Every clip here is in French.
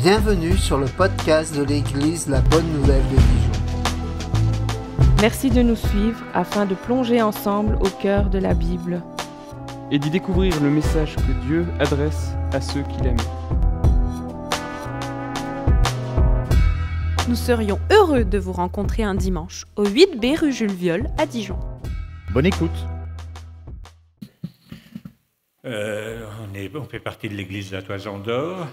Bienvenue sur le podcast de l'Église La Bonne Nouvelle de Dijon. Merci de nous suivre afin de plonger ensemble au cœur de la Bible et d'y découvrir le message que Dieu adresse à ceux qu'il aime. Nous serions heureux de vous rencontrer un dimanche au 8B rue Jules Viol à Dijon. Bonne écoute. On fait partie de l'église de la Toison d'Or.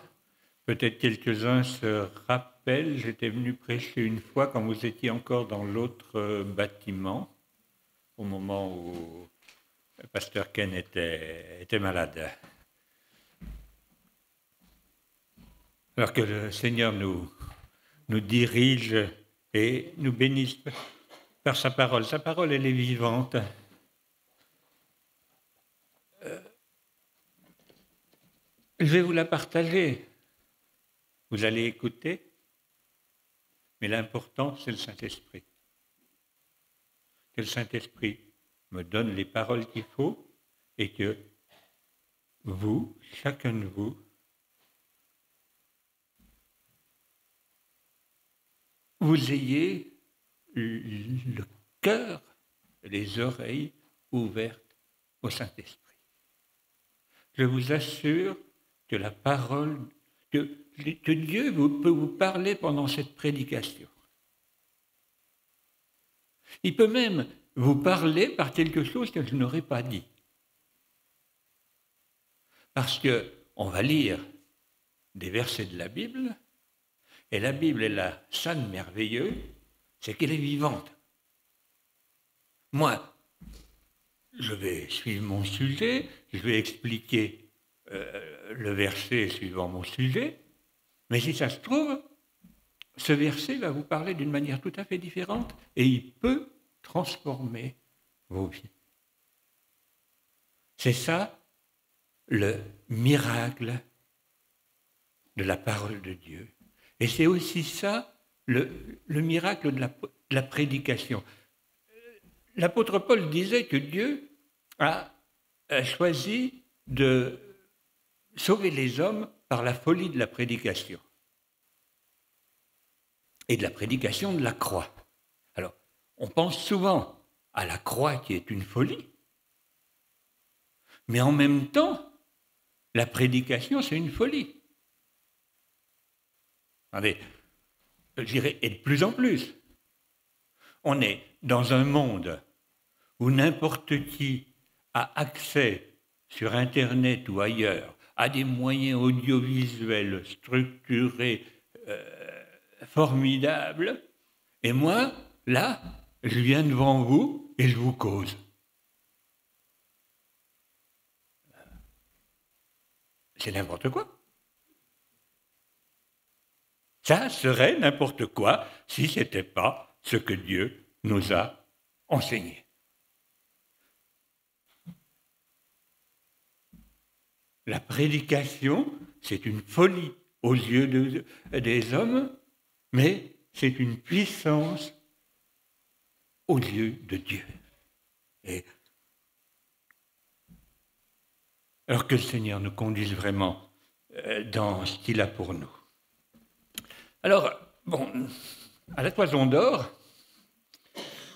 Peut-être quelques-uns se rappellent, j'étais venu prêcher une fois quand vous étiez encore dans l'autre bâtiment, au moment où le pasteur Ken était malade. Alors que le Seigneur nous dirige et nous bénisse par sa parole. Sa parole, elle est vivante. Je vais vous la partager. Vous allez écouter, mais l'important, c'est le Saint-Esprit. Que le Saint-Esprit me donne les paroles qu'il faut et que vous, chacun de vous, vous ayez le cœur, les oreilles ouvertes au Saint-Esprit. Je vous assure que la parole, que Dieu peut vous parler pendant cette prédication. Il peut même vous parler par quelque chose que je n'aurais pas dit. Parce qu'on va lire des versets de la Bible, et la Bible est la sainte merveilleuse, c'est qu'elle est vivante. Moi, je vais suivre mon sujet, je vais expliquer le verset suivant mon sujet, mais si ça se trouve, ce verset va vous parler d'une manière tout à fait différente et il peut transformer vos vies. C'est ça le miracle de la parole de Dieu. Et c'est aussi ça le miracle de la prédication. L'apôtre Paul disait que Dieu a choisi de sauver les hommes par la folie de la prédication et de la prédication de la croix. Alors, on pense souvent à la croix qui est une folie, mais en même temps, la prédication, c'est une folie. Attendez, je dirais, et de plus en plus, on est dans un monde où n'importe qui a accès sur Internet ou ailleurs à des moyens audiovisuels structurés, formidables. Et moi, là, je viens devant vous et je vous cause. C'est n'importe quoi. Ça serait n'importe quoi si ce n'était pas ce que Dieu nous a enseigné. La prédication, c'est une folie aux yeux des hommes, mais c'est une puissance aux yeux de Dieu. Et alors que le Seigneur nous conduise vraiment dans ce qu'il a pour nous. Alors, à la Toison d'Or,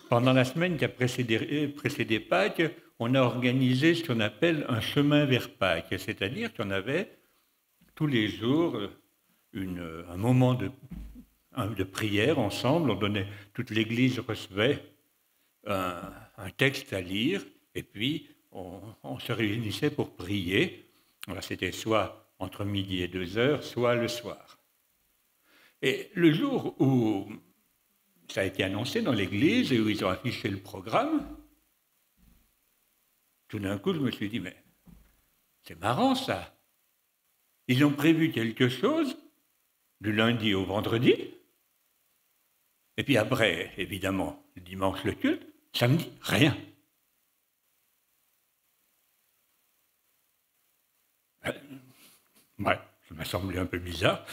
pendant la semaine qui a précédé Pâques, on a organisé ce qu'on appelle un chemin vers Pâques, c'est-à-dire qu'on avait tous les jours un moment de prière ensemble. Toute l'Église recevait un texte à lire, et puis on se réunissait pour prier. Alors, c'était soit entre midi et 2h, soit le soir. Et le jour où ça a été annoncé dans l'Église et où ils ont affiché le programme, tout d'un coup, je me suis dit, mais c'est marrant ça. Ils ont prévu quelque chose du lundi au vendredi, et puis après, évidemment, le dimanche, le culte, samedi, rien. Ouais, ça m'a semblé un peu bizarre.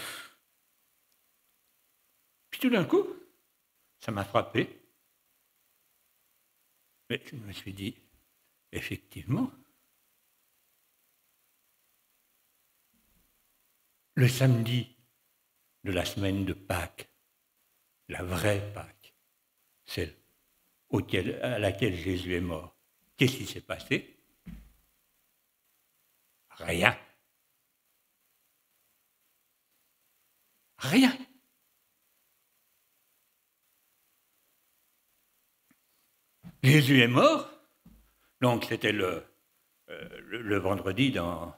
Puis tout d'un coup, ça m'a frappé. Mais je me suis dit, effectivement, le samedi, de la semaine de Pâques, la vraie Pâques, celle à laquelle Jésus est mort. Qu'est-ce qui s'est passé? Rien. Rien. Jésus est mort, donc c'était le vendredi dans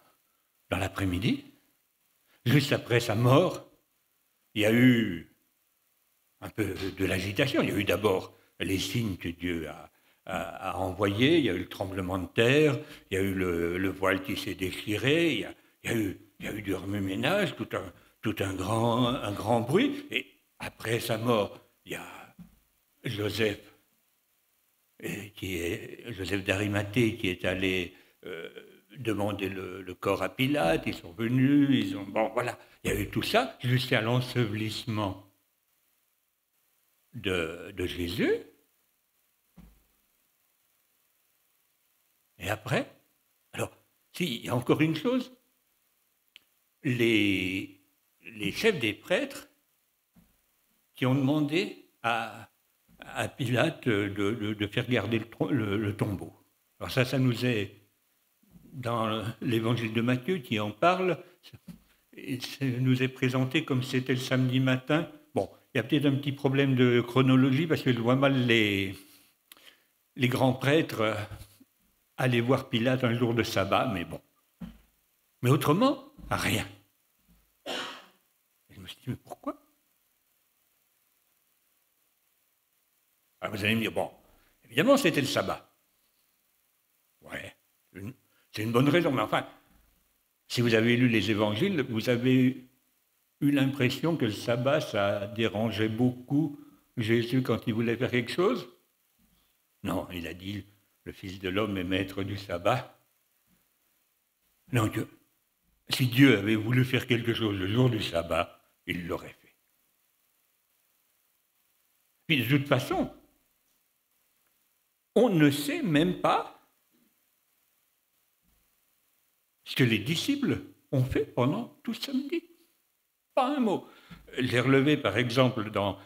l'après-midi. Juste après sa mort, il y a eu un peu de l'agitation. Il y a eu d'abord les signes que Dieu a envoyés, il y a eu le tremblement de terre, il y a eu le voile qui s'est déchiré, il y a eu du remue-ménage, tout un grand bruit. Et après sa mort, il y a Joseph d'Arimathée qui est allé demander le corps à Pilate. Ils sont venus, bon voilà, il y a eu tout ça jusqu'à l'ensevelissement de Jésus. Et après, alors, il y a encore une chose, les chefs des prêtres qui ont demandé à Pilate de faire garder le tombeau. Alors ça nous est dans l'évangile de Matthieu qui en parle, et ça nous est présenté comme c'était le samedi matin. Bon, il y a peut-être un petit problème de chronologie parce que je vois mal les grands prêtres aller voir Pilate un jour de sabbat, mais bon. Mais autrement, rien. Et je me suis dit, mais pourquoi? Alors vous allez me dire, bon, évidemment c'était le sabbat. Ouais, c'est une bonne raison, mais enfin, si vous avez lu les évangiles, vous avez eu l'impression que le sabbat, ça dérangeait beaucoup Jésus quand il voulait faire quelque chose? Non, il a dit, le Fils de l'homme est maître du sabbat. Non, si Dieu avait voulu faire quelque chose le jour du sabbat, il l'aurait fait. Puis de toute façon, on ne sait même pas ce que les disciples ont fait pendant tout samedi. Pas un mot. J'ai relevé, par exemple, dans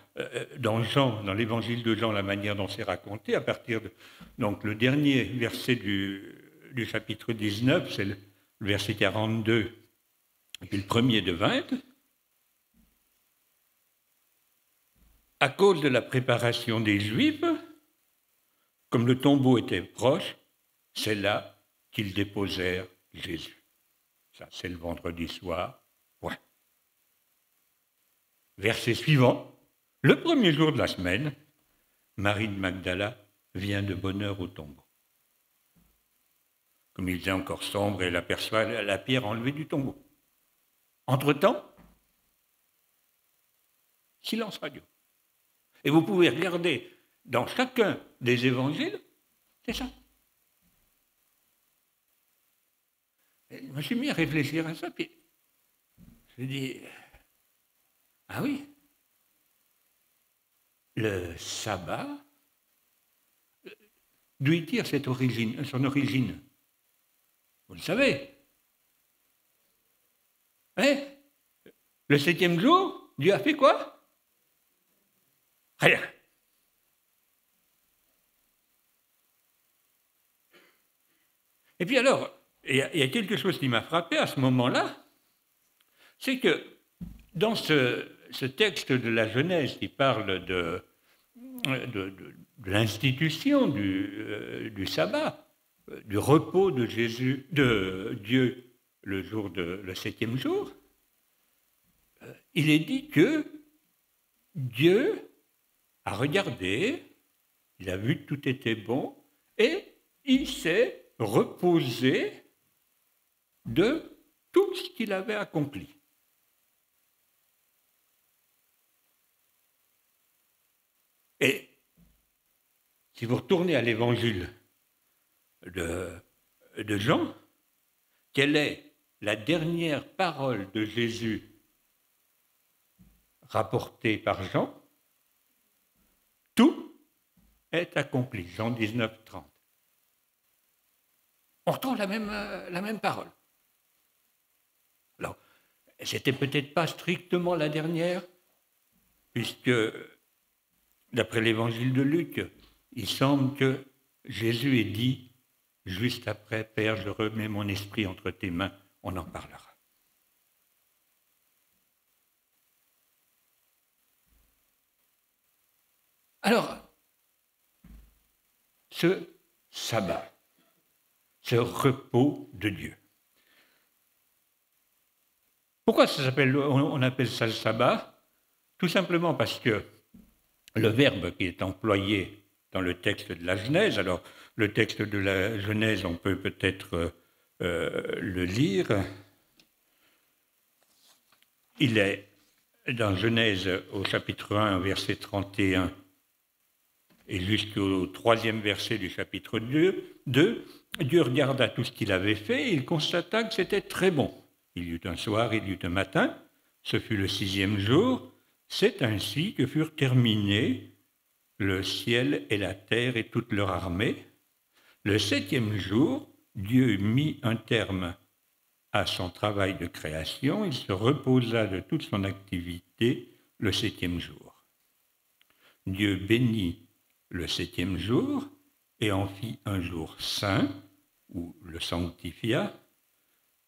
Jean, dans l'évangile de Jean, la manière dont c'est raconté, à partir de donc, le dernier verset du chapitre 19, c'est le verset 42, et puis le premier de 20. À cause de la préparation des Juifs, comme le tombeau était proche, c'est là qu'ils déposèrent Jésus. Ça, c'est le vendredi soir. Point. Verset suivant. Le premier jour de la semaine, Marie de Magdala vient de bonne heure au tombeau. Comme il était encore sombre, elle aperçoit la pierre enlevée du tombeau. Entre-temps, silence radio. Et vous pouvez regarder dans chacun des évangiles, c'est ça. Et je me suis mis à réfléchir à ça, puis je me dis, ah oui, le sabbat, d'où il tire son origine? Vous le savez. Hein? Le 7e jour, Dieu a fait quoi? Rien. Et puis alors, il y a quelque chose qui m'a frappé à ce moment-là, c'est que dans ce texte de la Genèse qui parle de l'institution du sabbat, du repos de Dieu le 7e jour, il est dit que Dieu a regardé, il a vu que tout était bon, et il s'est reposé de tout ce qu'il avait accompli. Et si vous retournez à l'évangile de Jean, quelle est la dernière parole de Jésus rapportée par Jean? Tout est accompli. Jean 19, 30. On retrouve la même parole. Alors, c'était peut-être pas strictement la dernière, puisque, d'après l'évangile de Luc, il semble que Jésus ait dit, juste après, « Père, je remets mon esprit entre tes mains, on en parlera. » Alors, ce sabbat, ce repos de Dieu. Pourquoi on appelle ça le sabbat? Tout simplement parce que le verbe qui est employé dans le texte de la Genèse, alors le texte de la Genèse, on peut peut-être le lire. Il est dans Genèse au chapitre 1, verset 31, et jusqu'au 3e verset du chapitre 2, Dieu regarda tout ce qu'il avait fait et il constata que c'était très bon. Il y eut un soir, il y eut un matin, ce fut le 6e jour. C'est ainsi que furent terminés le ciel et la terre et toute leur armée. Le 7e jour, Dieu mit un terme à son travail de création. Il se reposa de toute son activité le 7e jour. Dieu bénit le 7e jour et en fit un jour saint, ou le sanctifia,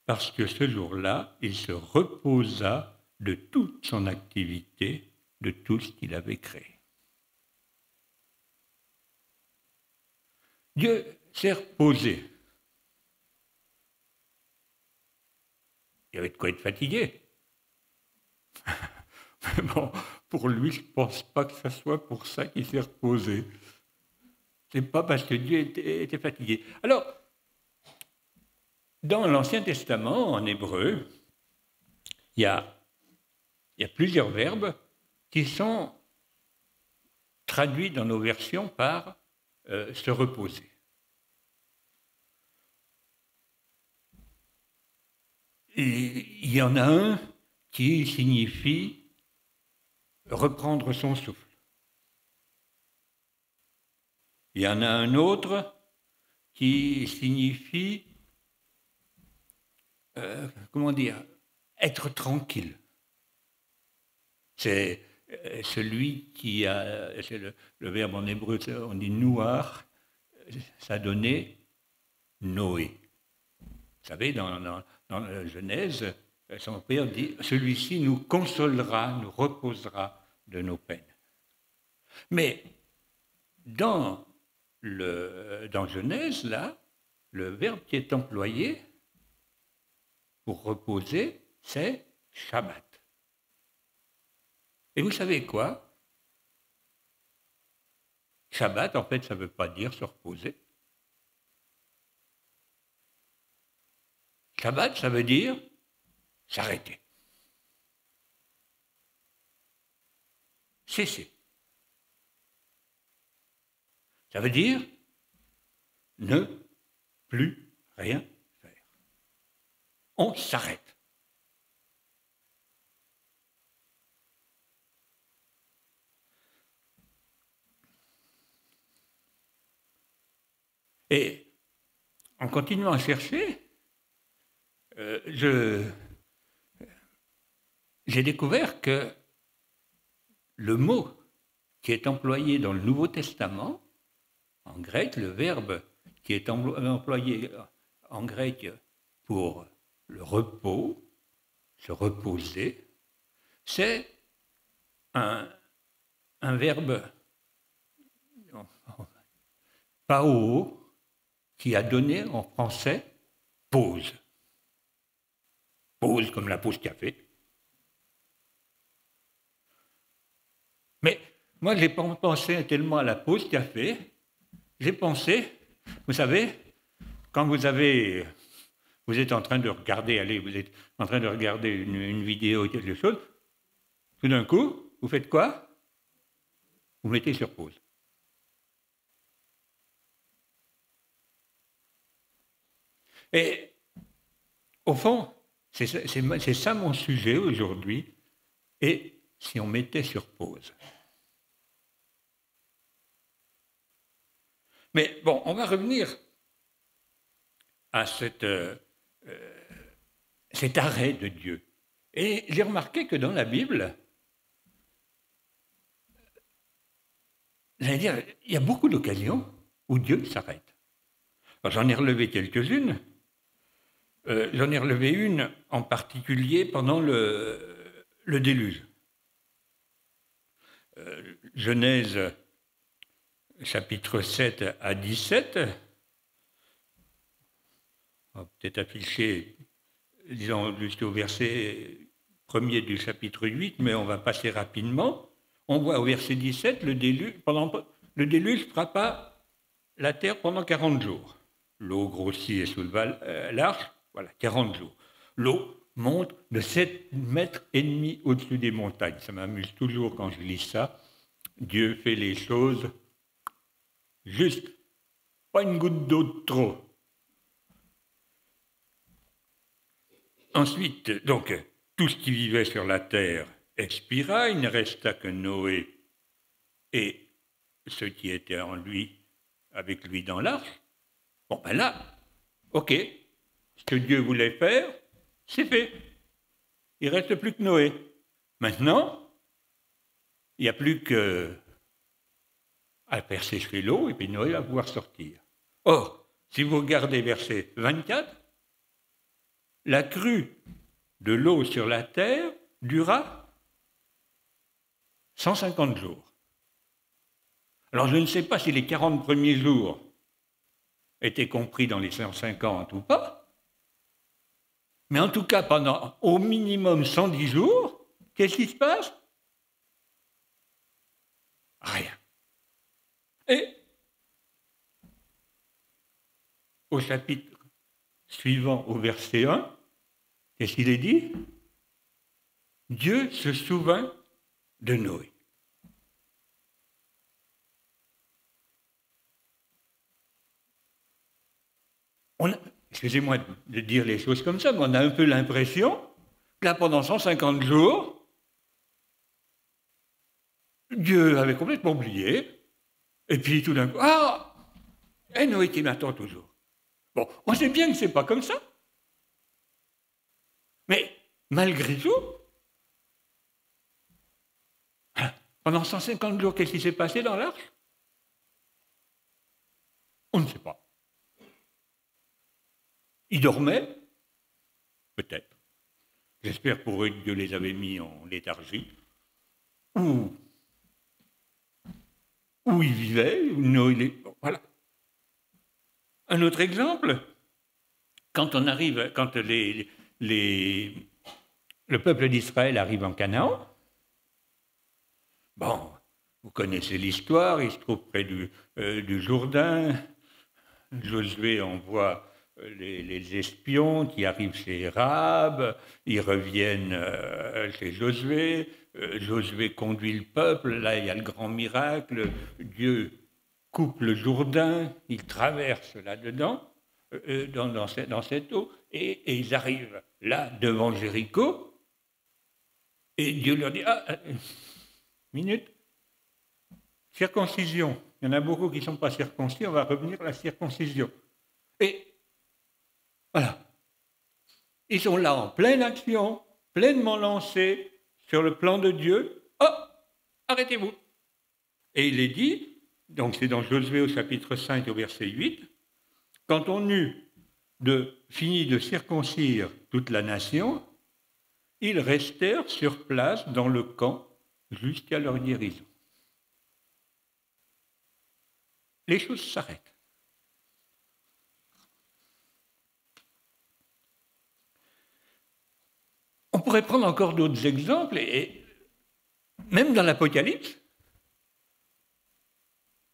parce que ce jour-là, il se reposa de toute son activité, de tout ce qu'il avait créé. Dieu s'est reposé. Il y avait de quoi être fatigué. Mais bon, pour lui, je ne pense pas que ce soit pour ça qu'il s'est reposé. Ce n'est pas parce que Dieu était fatigué. Alors, dans l'Ancien Testament, en hébreu, il y a plusieurs verbes qui sont traduits dans nos versions par se reposer. Et il y en a un qui signifie reprendre son souffle. Il y en a un autre qui signifie, être tranquille. C'est celui qui a, c'est le verbe en hébreu, on dit nouar, ça donnait Noé. Vous savez, dans la Genèse, son père dit, celui-ci nous consolera, nous reposera de nos peines. Mais dans Genèse, là, le verbe qui est employé pour reposer, c'est Shabbat. Et vous savez quoi? Shabbat, en fait, ça ne veut pas dire se reposer. Shabbat, ça veut dire s'arrêter. Cesser. Ça veut dire ne plus rien faire. On s'arrête. Et en continuant à chercher, j'ai découvert que le mot qui est employé dans le Nouveau Testament, en grec, le verbe qui est employé en grec pour le repos, se reposer, c'est un verbe pao qui a donné en français pause. Pause comme la pause café. Mais moi, je n'ai pas pensé tellement à la pause café, j'ai pensé, vous savez, quand vous êtes en train de regarder, vous êtes en train de regarder une vidéo ou quelque chose, tout d'un coup, vous faites quoi? Vous mettez sur pause. Et au fond, c'est ça mon sujet aujourd'hui, et si on mettait sur pause. Mais bon, on va revenir à cet arrêt de Dieu. Et j'ai remarqué que dans la Bible, j'allais dire, il y a beaucoup d'occasions où Dieu s'arrête. J'en ai relevé quelques-unes. J'en ai relevé une en particulier pendant le déluge. Genèse chapitre 7 à 17. On va peut-être afficher, disons, jusqu'au verset 1er du chapitre 8, mais on va passer rapidement. On voit au verset 17, le déluge frappa la terre pendant 40 jours. L'eau grossit et souleva l'arche, voilà, 40 jours. L'eau monte de 7,5 mètres au-dessus des montagnes. Ça m'amuse toujours quand je lis ça. Dieu fait les choses juste, pas une goutte d'eau de trop. Ensuite, donc, tout ce qui vivait sur la terre expira, il ne resta que Noé et ceux qui étaient avec lui dans l'arche. Bon, ben là, ok, ce que Dieu voulait faire, c'est fait. Il ne reste plus que Noé. Maintenant, il n'y a plus qu'à faire sécher l'eau et puis Noé va pouvoir sortir. Or, si vous regardez verset 24, la crue de l'eau sur la terre dura 150 jours. Alors je ne sais pas si les 40 premiers jours étaient compris dans les 150 ou pas, mais en tout cas pendant au minimum 110 jours, qu'est-ce qui se passe? Rien. Et au chapitre suivant, au verset 1, qu'est-ce qu'il est dit? Dieu se souvint de Noé. Excusez-moi de dire les choses comme ça, mais on a un peu l'impression que là, pendant 150 jours, Dieu avait complètement oublié, et puis tout d'un coup, et Noé qui m'attend toujours. Bon, on sait bien que ce n'est pas comme ça, mais malgré tout, pendant 150 jours, qu'est-ce qui s'est passé dans l'arche? On ne sait pas. Ils dormaient? Peut-être. J'espère pour eux que Dieu les avait mis en léthargie. Ou ils vivaient, voilà. Un autre exemple, quand le peuple d'Israël arrive en Canaan, bon, vous connaissez l'histoire, il se trouve près du Jourdain, Josué envoie les espions qui arrivent chez Rahab, ils reviennent chez Josué, Josué conduit le peuple, là il y a le grand miracle, Dieu coupe le Jourdain, ils traversent là-dedans, dans cette eau, et ils arrivent là devant Jéricho, et Dieu leur dit, minute, circoncision, il y en a beaucoup qui ne sont pas circoncis, on va revenir à la circoncision. Et voilà. Ils sont là en pleine action, pleinement lancés sur le plan de Dieu. Arrêtez-vous. Et il est dit, donc c'est dans Josué au chapitre 5 au verset 8, quand on eut fini de circoncire toute la nation, ils restèrent sur place dans le camp jusqu'à leur guérison. Les choses s'arrêtent. On pourrait prendre encore d'autres exemples, et même dans l'Apocalypse,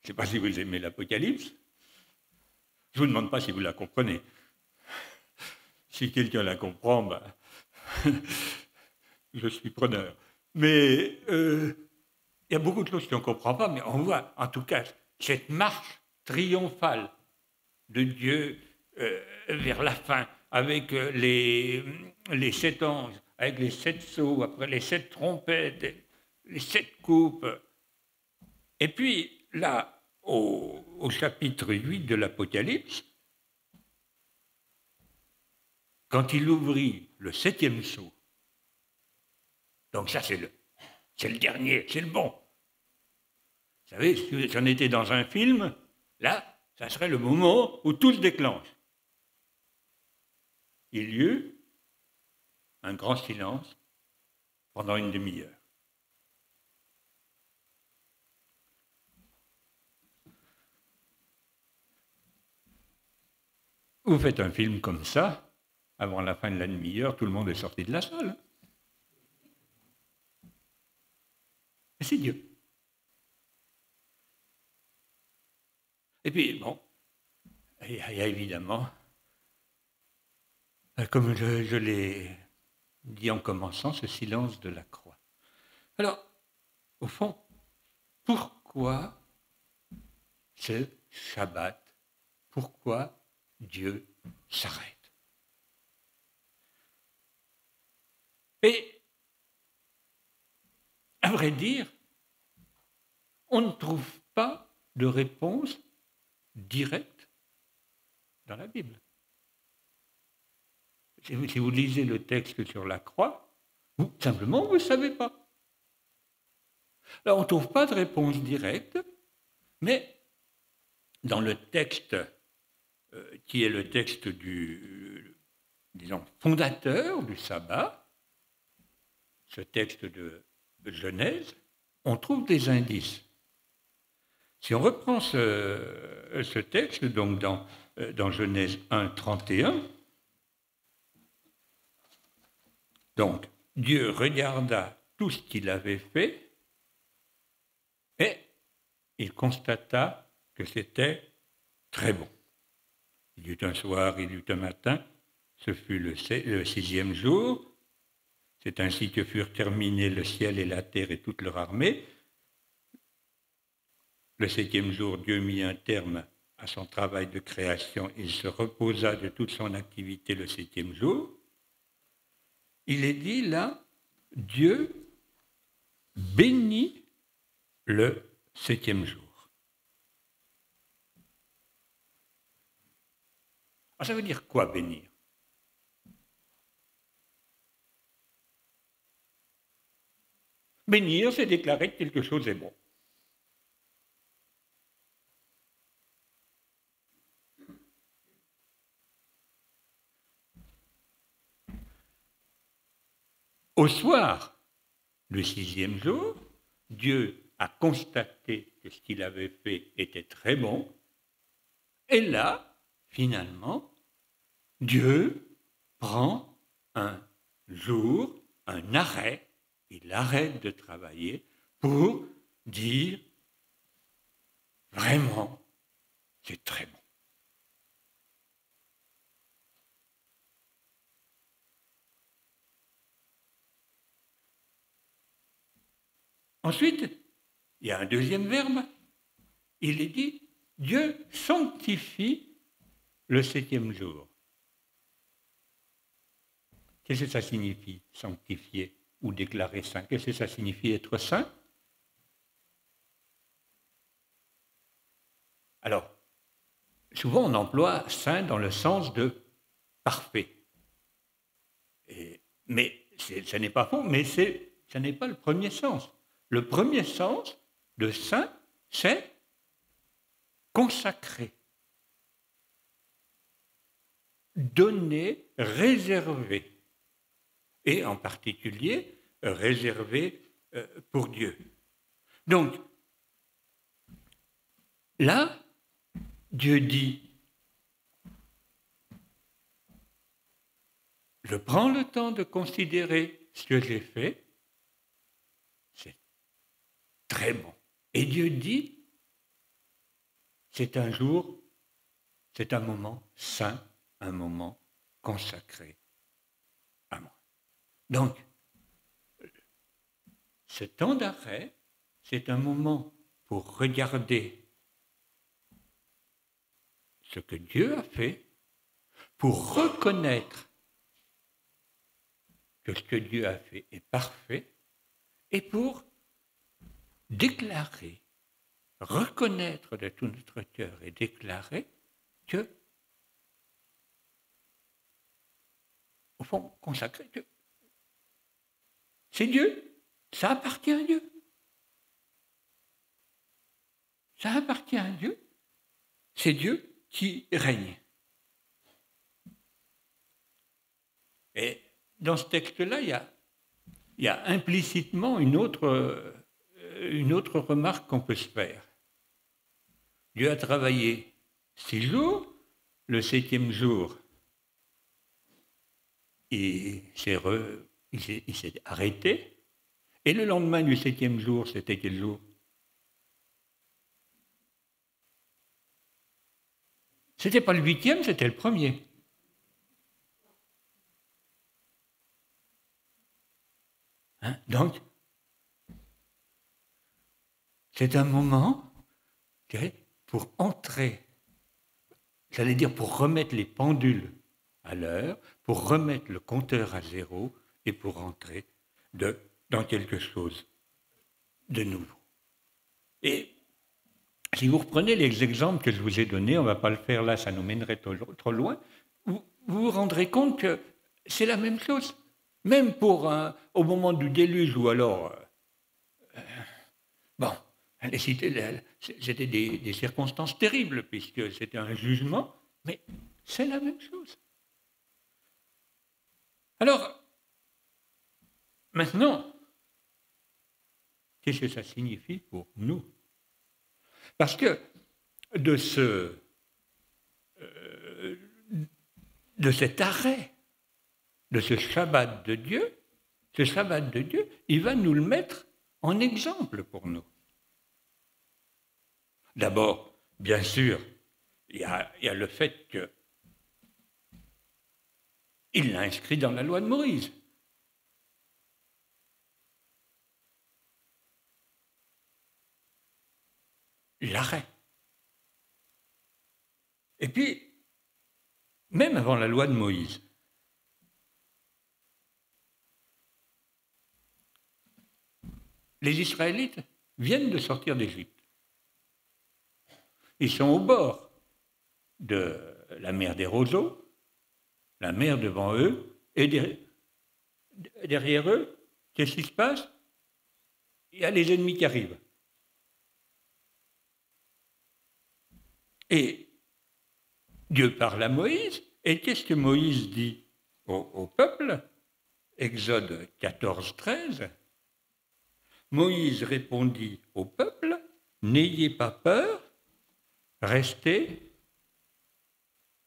je ne sais pas si vous aimez l'Apocalypse, je ne vous demande pas si vous la comprenez. Si quelqu'un la comprend, je suis preneur. Mais il y a beaucoup de choses qu'on ne comprend pas, mais on voit en tout cas cette marche triomphale de Dieu vers la fin, avec les 7 anges, avec les 7 sceaux, après les 7 trompettes, les 7 coupes. Et puis là, au chapitre 8 de l'Apocalypse, quand il ouvrit le 7e sceau, Donc ça, c'est le dernier, c'est le bon. Vous savez, si j'en étais dans un film, là, ça serait le moment où tout se déclenche. Il y eut un grand silence pendant une demi-heure. Vous faites un film comme ça, avant la fin de la demi-heure, tout le monde est sorti de la salle. Et c'est Dieu. Et puis, bon, il y a évidemment, comme je l'ai dit en commençant, ce silence de la croix. Alors, au fond, pourquoi ce Shabbat? Pourquoi Dieu s'arrête? Et, à vrai dire, on ne trouve pas de réponse directe dans la Bible. Si vous lisez le texte sur la croix, simplement, vous ne savez pas. Alors, on ne trouve pas de réponse directe, mais dans le texte qui est le texte disons, fondateur du sabbat, ce texte de Genèse, on trouve des indices. Si on reprend ce texte, donc dans Genèse 1, 31, donc Dieu regarda tout ce qu'il avait fait et il constata que c'était très bon. Il y eut un soir, il y eut un matin, ce fut le 6e jour. C'est ainsi que furent terminés le ciel et la terre et toute leur armée. Le 7e jour, Dieu mit un terme à son travail de création. Il se reposa de toute son activité le 7e jour. Il est dit là, Dieu bénit le 7e jour. Alors, ça veut dire quoi, bénir? Bénir, c'est déclarer que quelque chose est bon. Au soir du 6e jour, Dieu a constaté que ce qu'il avait fait était très bon. Et là, finalement, Dieu prend un jour, un arrêt, il arrête de travailler pour dire vraiment, c'est très bon. Ensuite, il y a un deuxième verbe. Il est dit, Dieu sanctifie le 7e jour. Qu'est-ce que ça signifie, sanctifier ou déclarer saint? Qu'est-ce que ça signifie, être saint? Alors, souvent on emploie saint dans le sens de parfait. Mais ce n'est pas faux, mais ce n'est pas le premier sens. Le premier sens de saint, c'est consacré, donné, réservé, et en particulier réservé pour Dieu. Donc, là, Dieu dit, je prends le temps de considérer ce que j'ai fait, c'est très bon. Et Dieu dit, c'est un jour, c'est un moment saint, un moment consacré à moi. Donc, ce temps d'arrêt, c'est un moment pour regarder ce que Dieu a fait, pour reconnaître que ce que Dieu a fait est parfait, et pour déclarer, reconnaître de tout notre cœur et déclarer que, au fond, consacrer que c'est Dieu. Ça appartient à Dieu. Ça appartient à Dieu. C'est Dieu qui règne. Et dans ce texte-là, il y a implicitement une autre remarque qu'on peut se faire. Dieu a travaillé 6 jours, le 7e jour, il s'est arrêté, et le lendemain du 7e jour, c'était quel jour? C'était pas le 8e, c'était le 1er. Donc, c'est un moment, je dirais, pour entrer, j'allais dire pour remettre les pendules à l'heure, pour remettre le compteur à 0 et pour entrer dans quelque chose de nouveau. Et si vous reprenez les exemples que je vous ai donnés, on ne va pas le faire là, ça nous mènerait trop loin, vous vous rendrez compte que c'est la même chose. Même au moment du déluge, ou alors, c'était des circonstances terribles, puisque c'était un jugement, mais c'est la même chose. Alors, maintenant, qu'est-ce que ça signifie pour nous? Parce que de cet arrêt, de ce Shabbat de Dieu, il va nous le mettre en exemple pour nous. D'abord, bien sûr, il y a le fait qu'il l'a inscrit dans la loi de Moïse. L'arrêt. Et puis, même avant la loi de Moïse, les Israélites viennent de sortir d'Égypte. Ils sont au bord de la mer des Roseaux, la mer devant eux, et derrière eux, qu'est-ce qui se passe? Il y a les ennemis qui arrivent. Et Dieu parle à Moïse, et qu'est-ce que Moïse dit au peuple? Exode 14, 13. Moïse répondit au peuple, « N'ayez pas peur, restez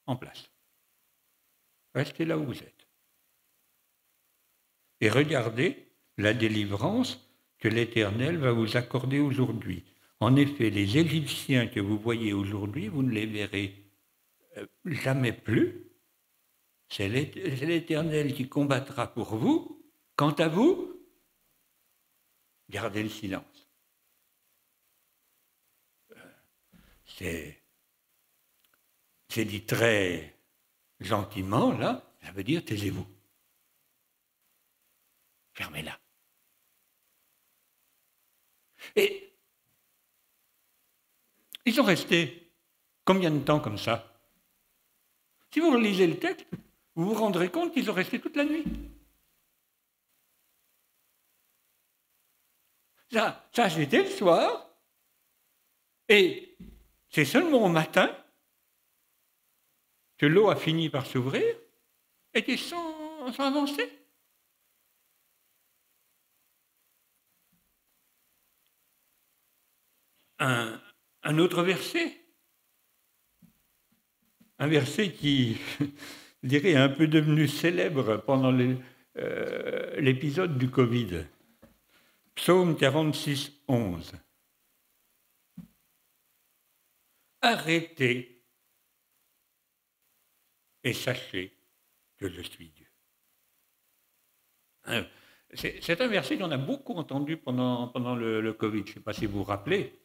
en place. Restez là où vous êtes. Et regardez la délivrance que l'Éternel va vous accorder aujourd'hui. En effet, les Égyptiens que vous voyez aujourd'hui, vous ne les verrez jamais plus. C'est l'Éternel qui combattra pour vous. Quant à vous, gardez le silence. C'est dit très gentiment, là, ça veut dire taisez-vous. Fermez-la. Et ils sont restés combien de temps comme ça? Si vous relisez le texte, vous vous rendrez compte qu'ils sont restés toute la nuit. Ça c'était le soir, et c'est seulement au matin que l'eau a fini par s'ouvrir et qu'ils sont avancés. Un autre verset, un verset qui, je dirais, est un peu devenu célèbre pendant l'épisode du Covid. Psaume 46, 11. Arrêtez et sachez que je suis Dieu. C'est un verset qu'on a beaucoup entendu pendant le Covid. Je ne sais pas si vous vous rappelez.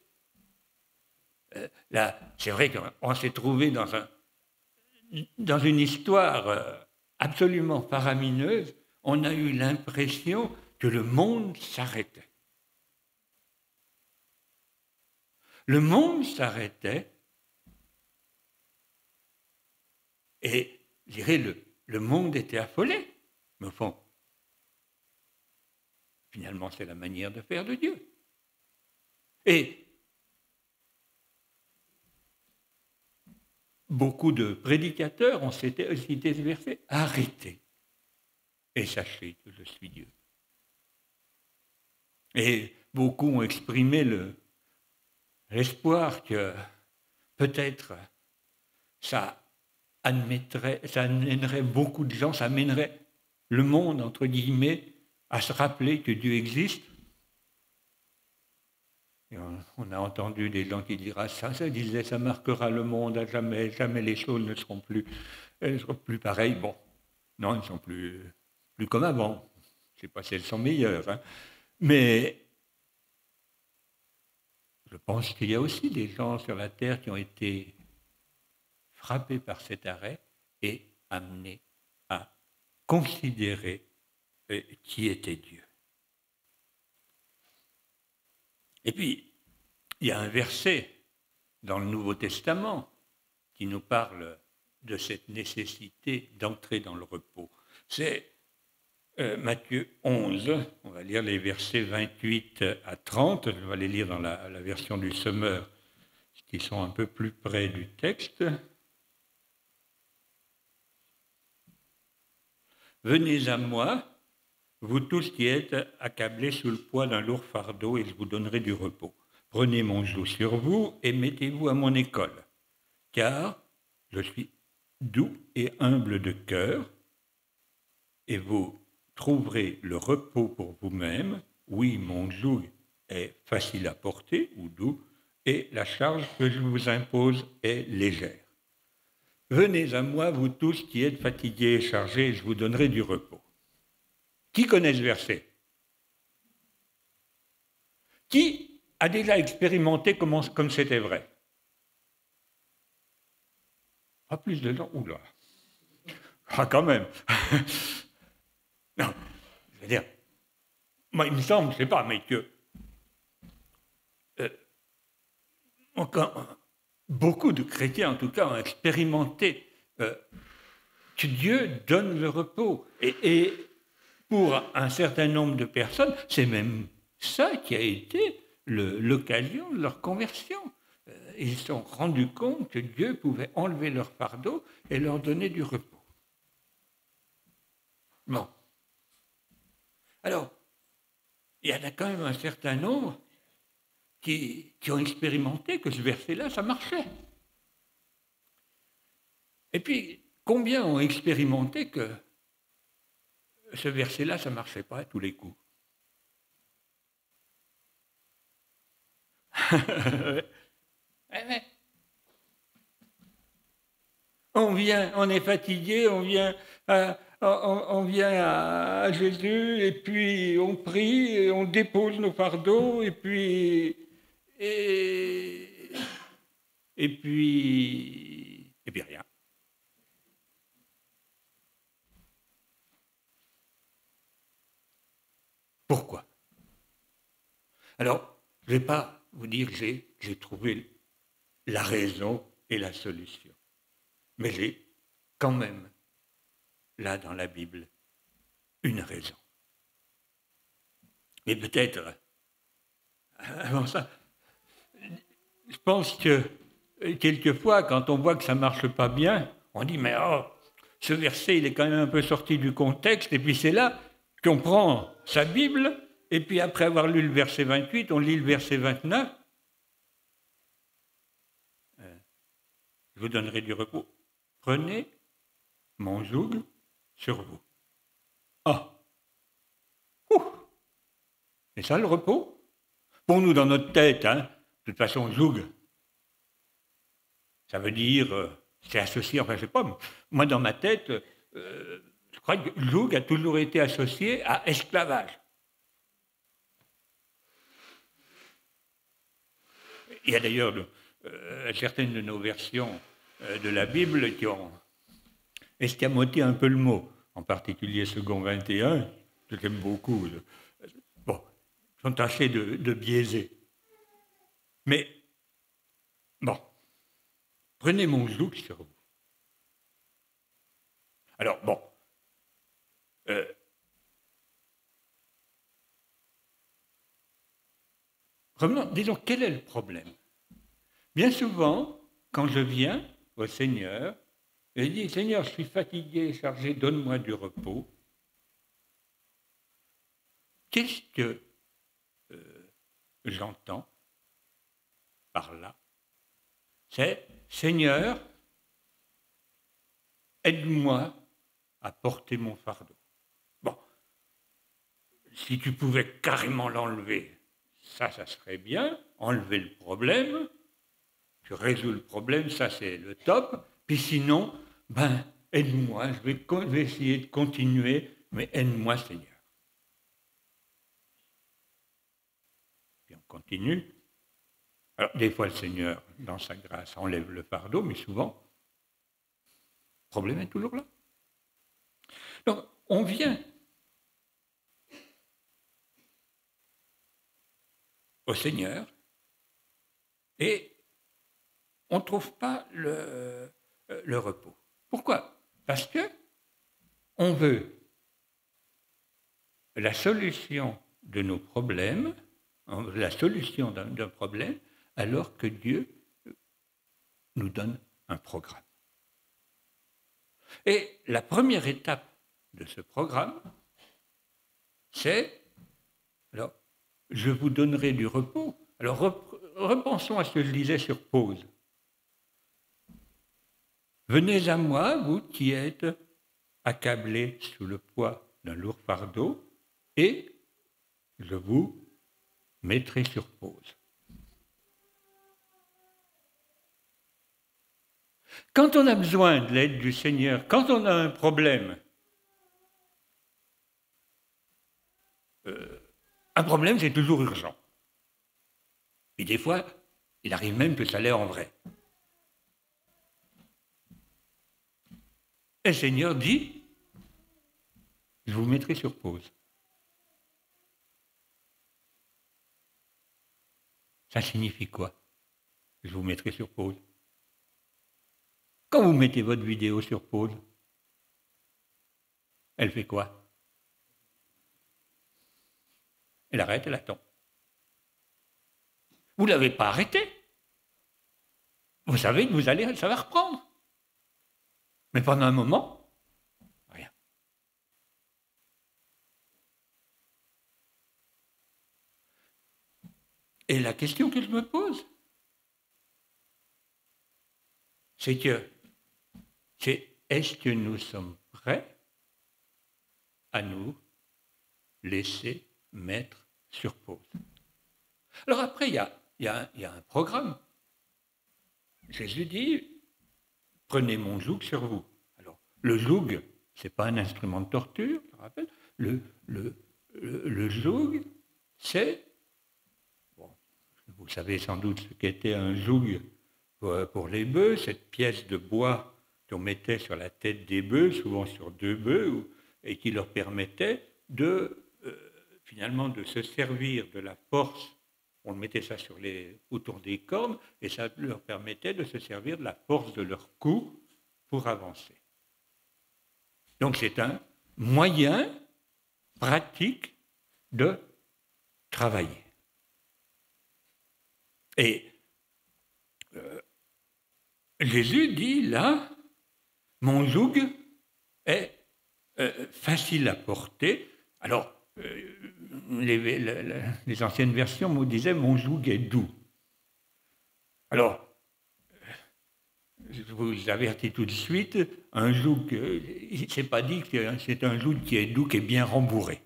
Là, c'est vrai qu'on s'est trouvé dans une histoire absolument faramineuse. On a eu l'impression que le monde s'arrêtait. Le monde s'arrêtait et, je dirais, le monde était affolé, mais au fond, finalement, c'est la manière de faire de Dieu. Et beaucoup de prédicateurs ont cité ce verset. Arrêtez et sachez que je suis Dieu. Et beaucoup ont exprimé l'espoir que peut-être ça amènerait beaucoup de gens, ça amènerait le monde, entre guillemets, à se rappeler que Dieu existe. Et on a entendu des gens qui diront ça disait, ça marquera le monde à jamais, jamais les choses ne seront plus pareilles. Bon, non, elles ne sont plus comme avant. Je ne sais pas si elles sont meilleures, hein. Mais je pense qu'il y a aussi des gens sur la terre qui ont été frappés par cet arrêt et amenés à considérer qui était Dieu. Et puis, il y a un verset dans le Nouveau Testament qui nous parle de cette nécessité d'entrer dans le repos. C'est Matthieu 11, on va lire les versets 28 à 30, je vais les lire dans la version du Semeur, qui sont un peu plus près du texte. Venez à moi, vous tous qui êtes accablés sous le poids d'un lourd fardeau, et je vous donnerai du repos. Prenez mon joug sur vous et mettez-vous à mon école, car je suis doux et humble de cœur, et vous trouverez le repos pour vous-même. Oui, mon joug est facile à porter, ou doux, et la charge que je vous impose est légère. Venez à moi, vous tous qui êtes fatigués et chargés, et je vous donnerai du repos. Qui connaît ce verset? Qui a déjà expérimenté comme c'était vrai? Pas plus de gens? Oula! Ah, quand même! Non, je veux dire, moi, il me semble, je ne sais pas, mais que beaucoup de chrétiens, en tout cas, ont expérimenté que Dieu donne le repos. Et pour un certain nombre de personnes, c'est même ça qui a été l'occasion de leur conversion. Ils se sont rendus compte que Dieu pouvait enlever leur fardeau et leur donner du repos. Bon. Alors, il y en a quand même un certain nombre qui ont expérimenté que ce verset-là, ça marchait. Et puis, combien ont expérimenté que ce verset-là, ça ne marchait pas à tous les coups? On est fatigué, on vient à Jésus, et puis on prie, et on dépose nos fardeaux, et puis rien. Pourquoi? Alors, je ne vais pas vous dire que j'ai trouvé la raison et la solution. Mais j'ai quand même, là dans la Bible, une raison. Mais peut-être, avant ça, je pense que quelquefois, quand on voit que ça ne marche pas bien, on dit, mais ce verset, il est quand même un peu sorti du contexte, et puis c'est là qu'on prend sa Bible, et puis après avoir lu le verset 28, on lit le verset 29. Je vous donnerai du repos. Prenez mon joug sur vous. C'est ça le repos? Pour nous, dans notre tête, de toute façon, joug, ça veut dire, c'est associé, enfin je sais pas, moi dans ma tête, je crois que joug a toujours été associé à esclavage. Il y a d'ailleurs certaines de nos versions de la Bible qui ont escamoté un peu le mot, en particulier second 21, que j'aime beaucoup. Sont tâchés de biaiser. Mais, bon, prenez mon joug sur vous. Alors, bon, Revenons, disons, quel est le problème? Bien souvent, quand je viens au Seigneur, et je dis, Seigneur, je suis fatigué, chargé, donne-moi du repos. Qu'est-ce que j'entends par là? C'est, Seigneur, aide-moi à porter mon fardeau. Bon, si tu pouvais carrément l'enlever, ça serait bien, enlever le problème, tu résous le problème, ça c'est le top, puis sinon, aide-moi, je vais essayer de continuer, mais aide-moi Seigneur. Puis on continue. Alors des fois le Seigneur, dans sa grâce, enlève le fardeau, mais souvent, le problème est toujours là. Donc on vient au Seigneur et on ne trouve pas le repos. Pourquoi? Parce que on veut la solution de nos problèmes, la solution d'un problème, alors que Dieu nous donne un programme. Et la première étape de ce programme, c'est, alors, je vous donnerai du repos. Alors, repensons à ce que je disais sur pause. Venez à moi, vous qui êtes accablés sous le poids d'un lourd fardeau, et je vous mettrai sur pause. Quand on a besoin de l'aide du Seigneur, quand on a un problème, c'est toujours urgent. Et des fois, il arrive même que ça l'est en vrai. Et le Seigneur dit, je vous mettrai sur pause. Ça signifie quoi? Je vous mettrai sur pause. Quand vous mettez votre vidéo sur pause, elle fait quoi? Elle arrête, elle attend. Vous ne l'avez pas arrêtée. Vous savez que ça va reprendre. Mais pendant un moment, rien. Et la question que je me pose, c'est est-ce que nous sommes prêts à nous laisser mettre sur pause? Alors après, il y a un programme. Jésus dit, prenez mon joug sur vous. Alors, le joug, ce n'est pas un instrument de torture, je rappelle. Le joug, c'est, bon, vous savez sans doute ce qu'était un joug pour les bœufs, cette pièce de bois qu'on mettait sur la tête des bœufs, souvent sur 2 bœufs, et qui leur permettait finalement de se servir de la force. On mettait ça autour des cornes, et ça leur permettait de se servir de la force de leur cou pour avancer. Donc c'est un moyen pratique de travailler. Et Jésus dit là, mon joug est facile à porter. Alors, les anciennes versions me disaient mon joug est doux. Alors, je vous avertis tout de suite, un joug, c'est pas dit que c'est un joug qui est doux, qui est bien rembourré.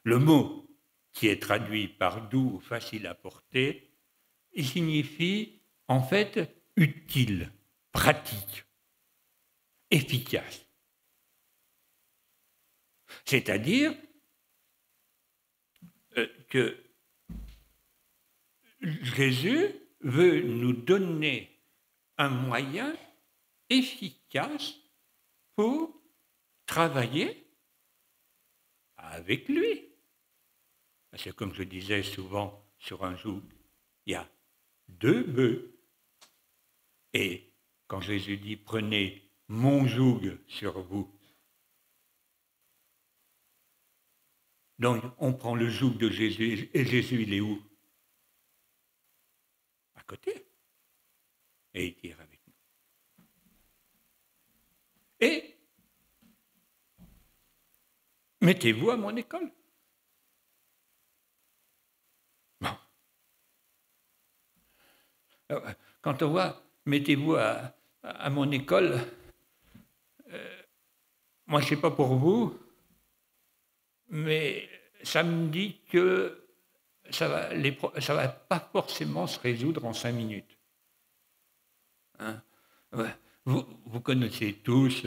Le mot qui est traduit par doux ou facile à porter, il signifie en fait utile, pratique, efficace. C'est-à-dire que Jésus veut nous donner un moyen efficace pour travailler avec lui. Parce que comme je disais souvent sur un joug, il y a 2 bœufs. Et quand Jésus dit « prenez mon joug sur vous », Donc, on prend le joug de Jésus, et Jésus, il est où? À côté. Et il tire avec nous. Et mettez-vous à mon école. Bon. Alors, quand on voit mettez-vous à mon école, moi je ne sais pas pour vous, mais ça me dit que ça ne va pas forcément se résoudre en 5 minutes. Hein? Ouais. Vous connaissez tous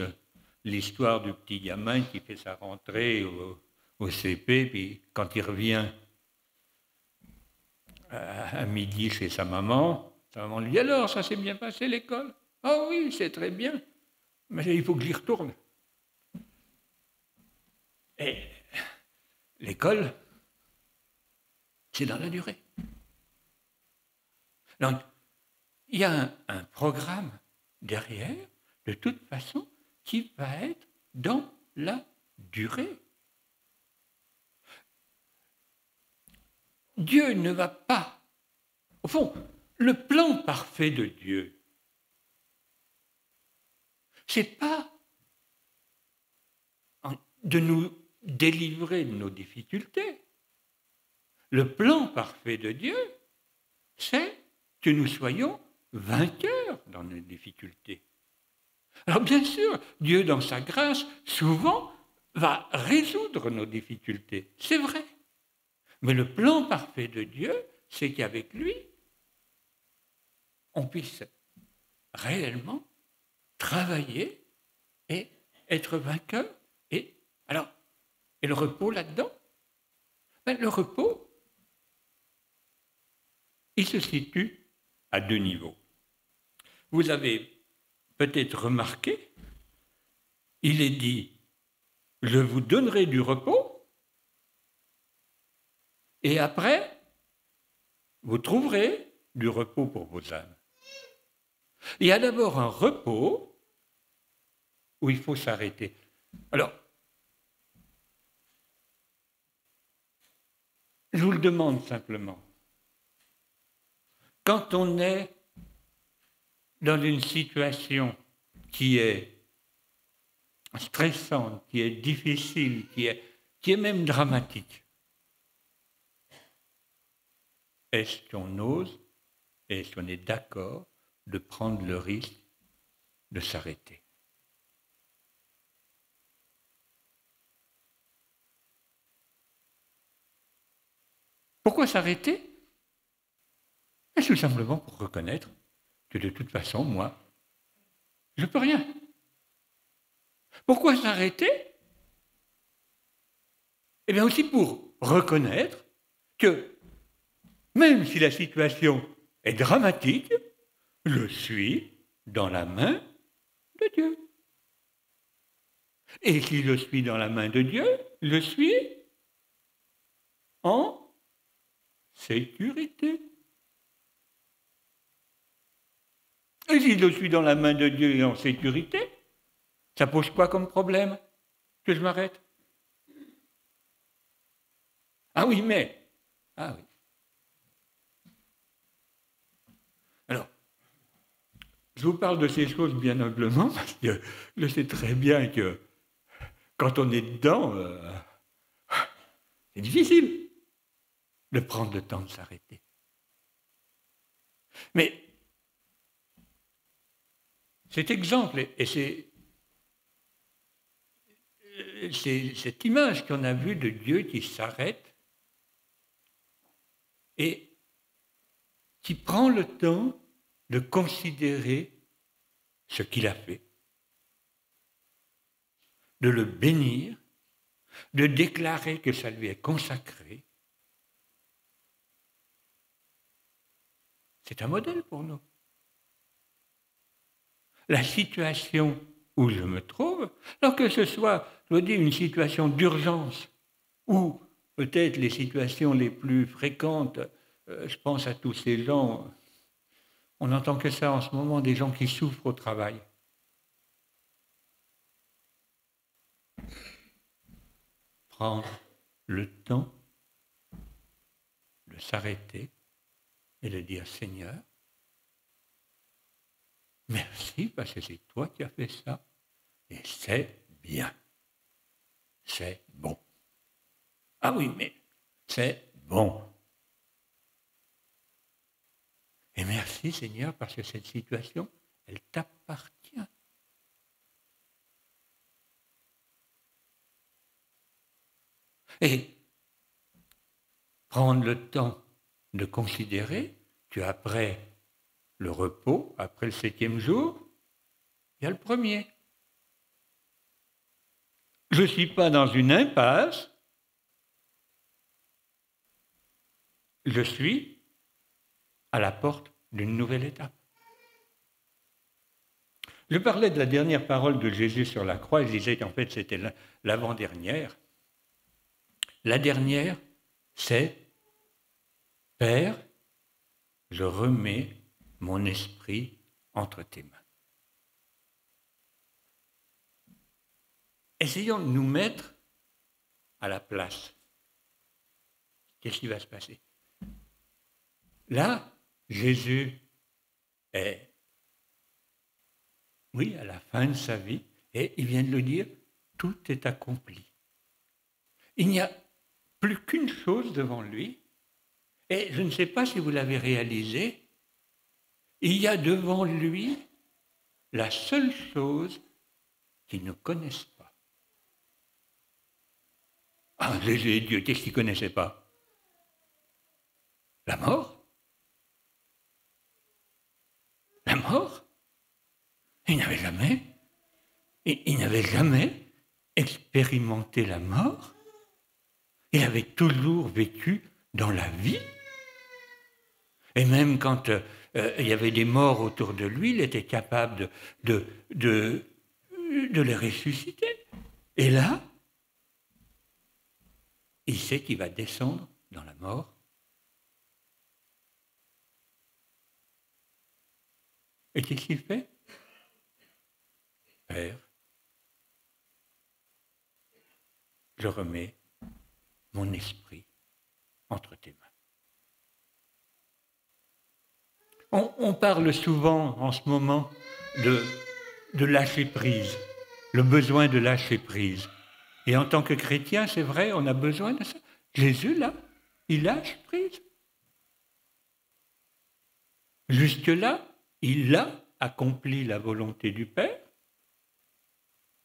l'histoire du petit gamin qui fait sa rentrée au CP, puis quand il revient à midi chez sa maman lui dit « Alors, ça s'est bien passé l'école ?»« Ah oui, c'est très bien, mais il faut que j'y retourne. » Et l'école, c'est dans la durée. Donc, il y a un programme derrière, de toute façon, qui va être dans la durée. Dieu ne va pas... Au fond, le plan parfait de Dieu, ce n'est pas de nous délivrer de nos difficultés. Le plan parfait de Dieu, c'est que nous soyons vainqueurs dans nos difficultés. Alors bien sûr, Dieu, dans sa grâce, souvent, va résoudre nos difficultés. C'est vrai. Mais le plan parfait de Dieu, c'est qu'avec lui, on puisse réellement travailler et être vainqueur. Et le repos là-dedans, le repos, il se situe à 2 niveaux. Vous avez peut-être remarqué, il est dit « Je vous donnerai du repos » et après, vous trouverez du repos pour vos âmes. Il y a d'abord un repos où il faut s'arrêter. Alors, je vous le demande simplement. Quand on est dans une situation qui est stressante, qui est difficile, qui est même dramatique, est-ce qu'on ose, est-ce qu'on est d'accord de prendre le risque de s'arrêter? Pourquoi s'arrêter? Tout simplement pour reconnaître que de toute façon, moi, je ne peux rien. Pourquoi s'arrêter? Eh bien aussi pour reconnaître que même si la situation est dramatique, je suis dans la main de Dieu. Et si je suis dans la main de Dieu, je suis en sécurité. Et si je suis dans la main de Dieu et en sécurité, ça pose quoi comme problème que je m'arrête? Ah oui, mais... Ah oui. Alors, je vous parle de ces choses bien humblement, parce que je sais très bien que quand on est dedans, c'est difficile de prendre le temps de s'arrêter. Mais cet exemple, et c'est cette image qu'on a vue de Dieu qui s'arrête et qui prend le temps de considérer ce qu'il a fait, de le bénir, de déclarer que ça lui est consacré. C'est un modèle pour nous. La situation où je me trouve, alors que ce soit, je veux dire, une situation d'urgence, ou peut-être les situations les plus fréquentes, je pense à tous ces gens, on n'entend que ça en ce moment, des gens qui souffrent au travail. Prendre le temps de s'arrêter et de dire, Seigneur, merci parce que c'est toi qui as fait ça et c'est bien, c'est bon. Ah oui, mais c'est bon. Et merci Seigneur parce que cette situation, elle t'appartient. Et prendre le temps de considérer qu'après le repos, après le 7e jour, il y a le premier. Je ne suis pas dans une impasse, je suis à la porte d'une nouvelle étape. Je parlais de la dernière parole de Jésus sur la croix, je disais qu'en fait c'était l'avant-dernière. La dernière, c'est « Père, je remets mon esprit entre tes mains. » Essayons de nous mettre à la place. Qu'est-ce qui va se passer? Là, Jésus est, oui, à la fin de sa vie, et il vient de le dire, tout est accompli. Il n'y a plus qu'une chose devant lui, et je ne sais pas si vous l'avez réalisé, il y a devant lui la seule chose qu'ils ne connaissent pas. Ah, Jésus est Dieu, qu'est-ce qu'ils ne connaissaient pas? La mort. La mort. Il n'avait jamais expérimenté la mort. Il avait toujours vécu dans la vie. Et même quand il y avait des morts autour de lui, il était capable de les ressusciter. Et là, il sait qu'il va descendre dans la mort. Et qu'est-ce qu'il fait? Père, je remets mon esprit entre tes mains. On parle souvent en ce moment de lâcher prise, le besoin de lâcher prise. Et en tant que chrétien, c'est vrai, on a besoin de ça. Jésus, là, il lâche prise. Jusque-là, il a accompli la volonté du Père.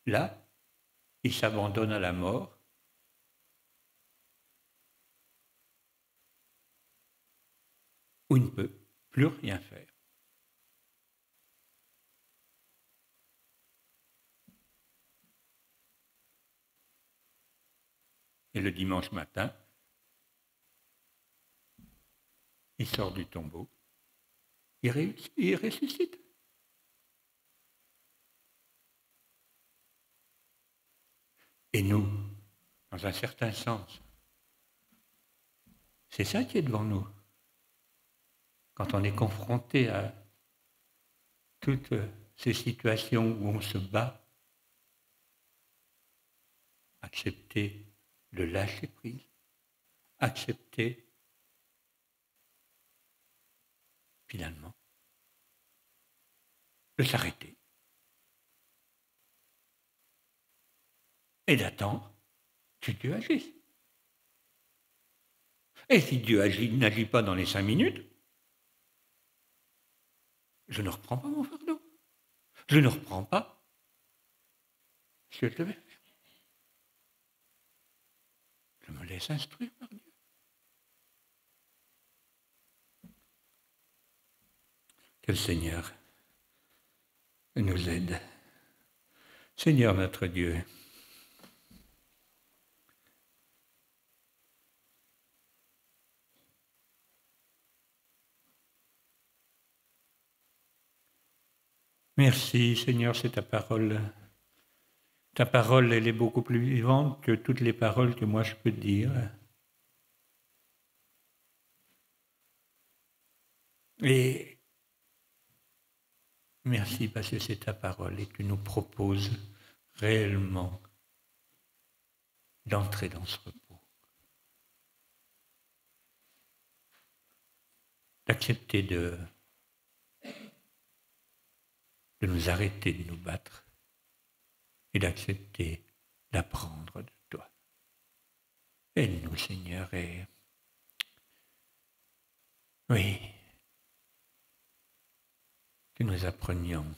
Là, il s'abandonne à la mort. Où il ne peut plus rien faire. Et le dimanche matin, il sort du tombeau, il ressuscite. Et nous, dans un certain sens, c'est ça qui est devant nous. Quand on est confronté à toutes ces situations où on se bat, accepter de lâcher prise, accepter finalement de s'arrêter et d'attendre que Dieu agisse. Et si Dieu n'agit pas dans les 5 minutes, je ne reprends pas mon fardeau. Je ne reprends pas ce que je devais faire. Je me laisse instruire par Dieu. Que le Seigneur nous aide. Seigneur notre Dieu, merci Seigneur, c'est ta parole. Ta parole, elle est beaucoup plus vivante que toutes les paroles que moi je peux dire. Et merci parce que c'est ta parole et tu nous proposes réellement d'entrer dans ce repos. accepter de nous arrêter de nous battre et d'accepter d'apprendre de toi. Aide-nous, Seigneur, et oui, que nous apprenions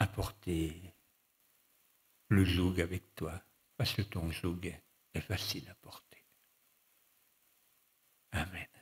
à porter le joug avec toi, parce que ton joug est facile à porter. Amen.